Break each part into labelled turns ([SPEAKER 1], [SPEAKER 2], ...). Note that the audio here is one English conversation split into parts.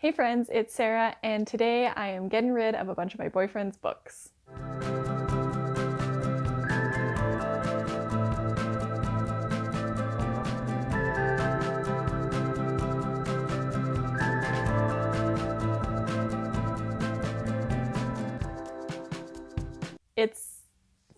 [SPEAKER 1] Hey friends, it's Sarah, and today I am getting rid of a bunch of my boyfriend's books. It's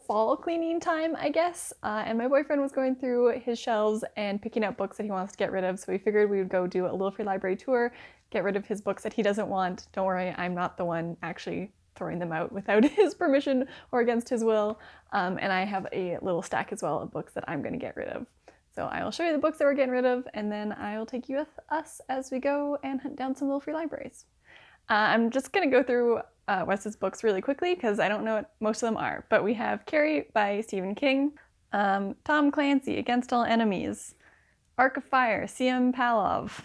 [SPEAKER 1] fall cleaning time, I guess, and my boyfriend was going through his shelves and picking out books that he wants to get rid of, so we figured we would go do a little free library tour, get rid of his books that he doesn't want. Don't worry, I'm not the one actually throwing them out without his permission or against his will, and I have a little stack as well of books that I'm going to get rid of. So I will show you the books that we're getting rid of, and then I will take you with us as we go and hunt down some little free libraries. I'm just going to go through Wes's books really quickly because I don't know what most of them are. But we have Carrie by Stephen King, Tom Clancy, Against All Enemies, Arc of Fire, C.M. Palov,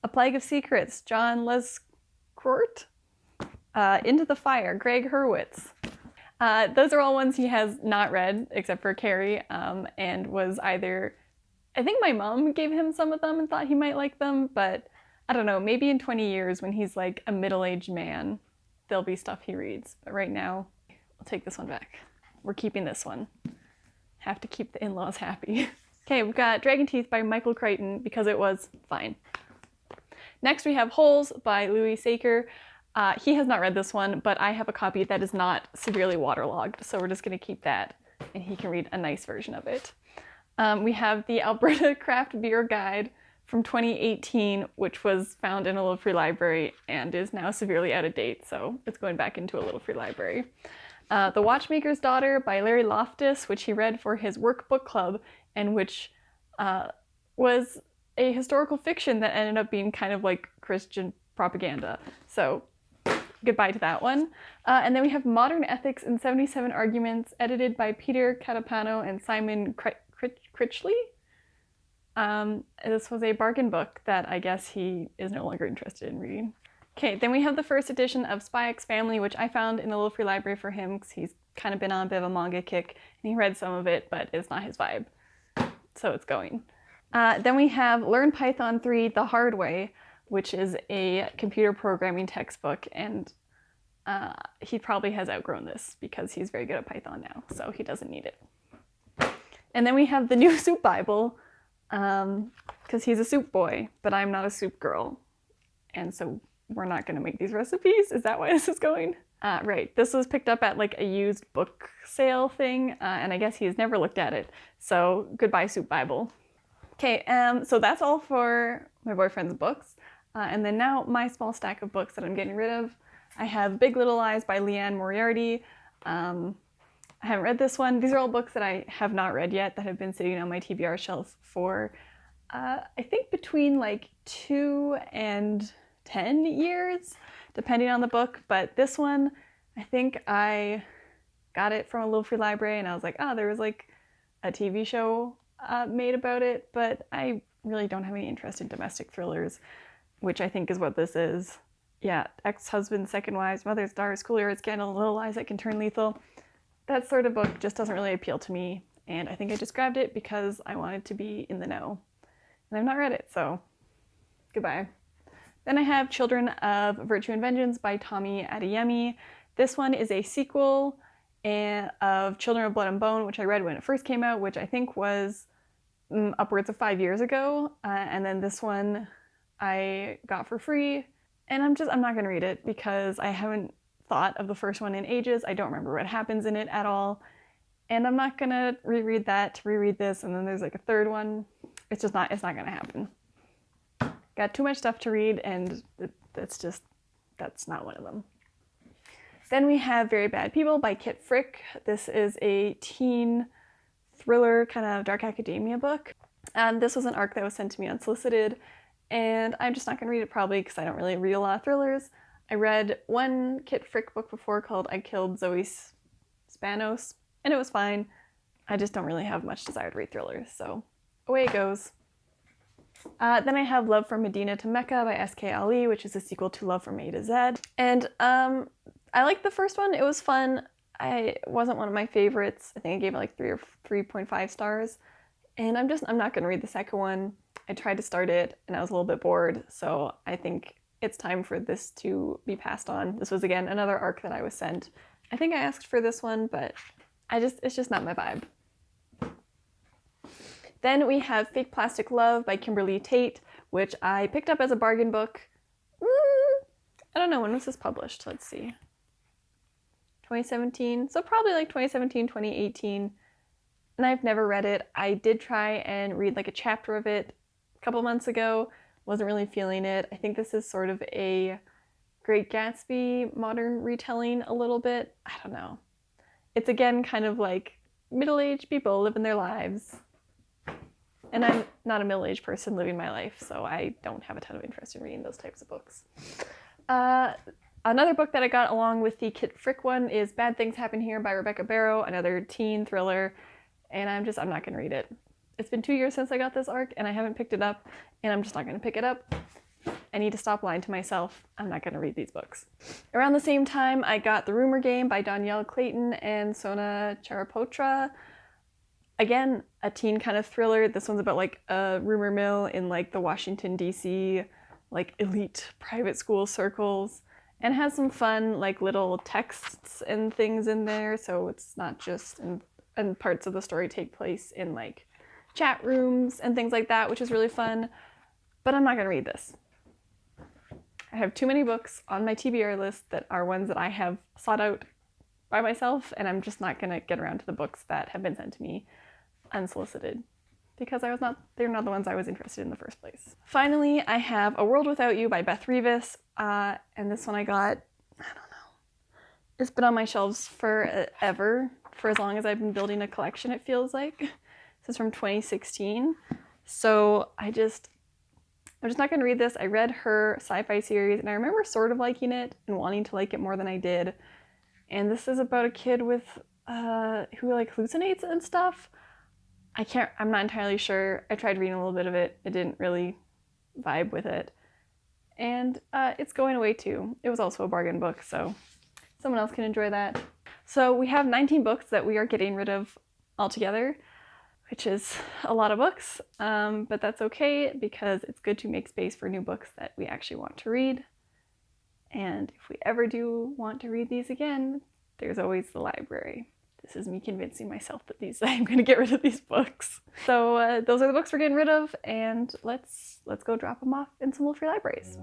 [SPEAKER 1] A Plague of Secrets, John Lescourt, Into the Fire, Greg Hurwitz. Those are all ones he has not read except for Carrie, and was either, I think my mom gave him some of them and thought he might like them, but I don't know, maybe in 20 years when he's like a middle-aged man, there'll be stuff he reads. But right now, I'll take this one back. We're keeping this one. Have to keep the in-laws happy. Okay, we've got Dragon Teeth by Michael Crichton because it was fine. Next we have Holes by Louis Saker. He has not read this one, but I have a copy that is not severely waterlogged, so we're just going to keep that, and he can read a nice version of it. We have the Alberta Craft Beer Guide from 2018, which was found in a little free library and is now severely out of date, so it's going back into a little free library. The Watchmaker's Daughter by Larry Loftus, which he read for his workbook club, and which was a historical fiction that ended up being kind of like Christian propaganda. So goodbye to that one. And then we have Modern Ethics in 77 Arguments, edited by Peter Catapano and Simon Critchley. This was a bargain book that I guess he is no longer interested in reading. Okay, then we have the first edition of Spy X Family, which I found in a little free library for him because he's kind of been on a bit of a manga kick, and he read some of it, but it's not his vibe. So it's going. Then we have Learn Python 3 the Hard Way, which is a computer programming textbook, and he probably has outgrown this because he's very good at Python now, so he doesn't need it. And then we have the new Soup Bible, because he's a soup boy, but I'm not a soup girl, and so we're not going to make these recipes. Is that why this is going? Right, this was picked up at like a used book sale thing, and I guess he's never looked at it, so goodbye Soup Bible. Okay, so that's all for my boyfriend's books, and then now my small stack of books that I'm getting rid of. I have Big Little Lies by Leanne Moriarty. I haven't read this one. These are all books that I have not read yet that have been sitting on my TBR shelf for, I think between like 2 and 10 years, depending on the book. But this one, I think I got it from a little free library and I was like, oh, there was like a TV show made about it, but I really don't have any interest in domestic thrillers, which I think is what this is. Yeah, ex-husband, second wives, mother's daughter, schoolyard scandal, little lies that can turn lethal. That sort of book just doesn't really appeal to me, and I think I just grabbed it because I wanted to be in the know. And I've not read it, so goodbye. Then I have Children of Virtue and Vengeance by Tommy Adeyemi. This one is a sequel of Children of Blood and Bone, which I read when it first came out, which I think was upwards of 5 years ago. And then this one I got for free, and I'm not going to read it because I haven't thought of the first one in ages. I don't remember what happens in it at all, and I'm not gonna reread that to reread this, and then there's like a third one. It's not gonna happen. Got too much stuff to read, and that's not one of them. Then we have Very Bad People by Kit Frick. This is a teen thriller kind of dark academia book, and this was an ARC that was sent to me unsolicited, and I'm just not gonna read it probably because I don't really read a lot of thrillers. I read one Kit Frick book before called I Killed Zoe Spanos, and it was fine. I just don't really have much desire to read thrillers, so away it goes. Then I have Love from Medina to Mecca by S.K. Ali, which is a sequel to Love from A to Z. And I liked the first one. It was fun. It wasn't one of my favorites. I think I gave it like 3 or 3.5 stars. And I'm not going to read the second one. I tried to start it, and I was a little bit bored, so I think it's time for this to be passed on. This was, again, another ARC that I was sent. I think I asked for this one, but it's just not my vibe. Then we have Fake Plastic Love by Kimberly Tate, which I picked up as a bargain book. I don't know, when was this published? Let's see. 2017, so probably like 2017, 2018. And I've never read it. I did try and read like a chapter of it a couple months ago. Wasn't really feeling it. I think this is sort of a Great Gatsby modern retelling a little bit. I don't know. It's again kind of like middle-aged people living their lives. And I'm not a middle-aged person living my life, so I don't have a ton of interest in reading those types of books. Another book that I got along with the Kit Frick one is Bad Things Happen Here by Rebecca Barrow, another teen thriller. And I'm not going to read it. It's been 2 years since I got this ARC, and I haven't picked it up, and I'm just not going to pick it up. I need to stop lying to myself. I'm not going to read these books. Around the same time, I got The Rumor Game by Danielle Clayton and Sona Charapotra. Again, a teen kind of thriller. This one's about like a rumor mill in like the Washington, D.C., like elite private school circles, and has some fun like little texts and things in there, so it's not just and parts of the story take place in like chat rooms and things like that, which is really fun, but I'm not going to read this. I have too many books on my TBR list that are ones that I have sought out by myself, and I'm just not going to get around to the books that have been sent to me unsolicited because they're not the ones I was interested in the first place. Finally, I have A World Without You by Beth Revis, and this one I got, I don't know, it's been on my shelves forever. For as long as I've been building a collection, it feels like. This is from 2016. So I'm just not going to read this. I read her sci-fi series, and I remember sort of liking it and wanting to like it more than I did. And this is about a kid with who like hallucinates and stuff. I'm not entirely sure. I tried reading a little bit of it. It didn't really vibe with it. And it's going away too. It was also a bargain book, so someone else can enjoy that. So we have 19 books that we are getting rid of altogether, which is a lot of books, but that's okay because it's good to make space for new books that we actually want to read. And if we ever do want to read these again, there's always the library. This is me convincing myself that I'm going to get rid of these books. So those are the books we're getting rid of, and let's go drop them off in some little free libraries.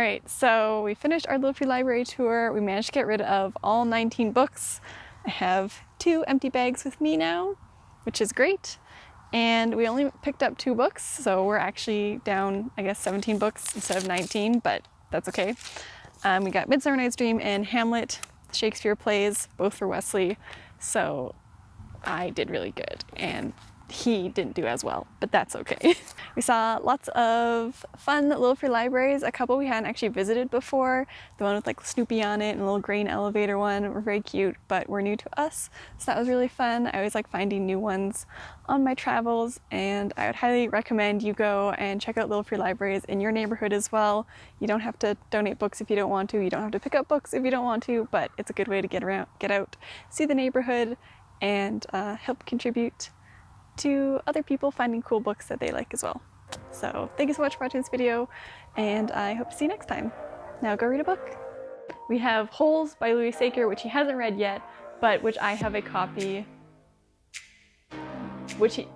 [SPEAKER 1] Alright, so we finished our Little Free Library tour. We managed to get rid of all 19 books. I have 2 empty bags with me now, which is great. And we only picked up 2 books, so we're actually down, I guess, 17 books instead of 19, but that's okay. We got Midsummer Night's Dream and Hamlet, Shakespeare plays, both for Wesley, so I did really good, and he didn't do as well, but that's okay. We saw lots of fun Little Free Libraries, a couple we hadn't actually visited before. The one with like Snoopy on it and a little grain elevator one were very cute, but were new to us, so that was really fun. I always like finding new ones on my travels, and I would highly recommend you go and check out Little Free Libraries in your neighborhood as well. You don't have to donate books if you don't want to, you don't have to pick up books if you don't want to, but it's a good way to get out, see the neighborhood, and help contribute to other people finding cool books that they like as well. So thank you so much for watching this video, and I hope to see you next time. Now go read a book. We have Holes by Louis Saker, which he hasn't read yet, but which I have a copy, which he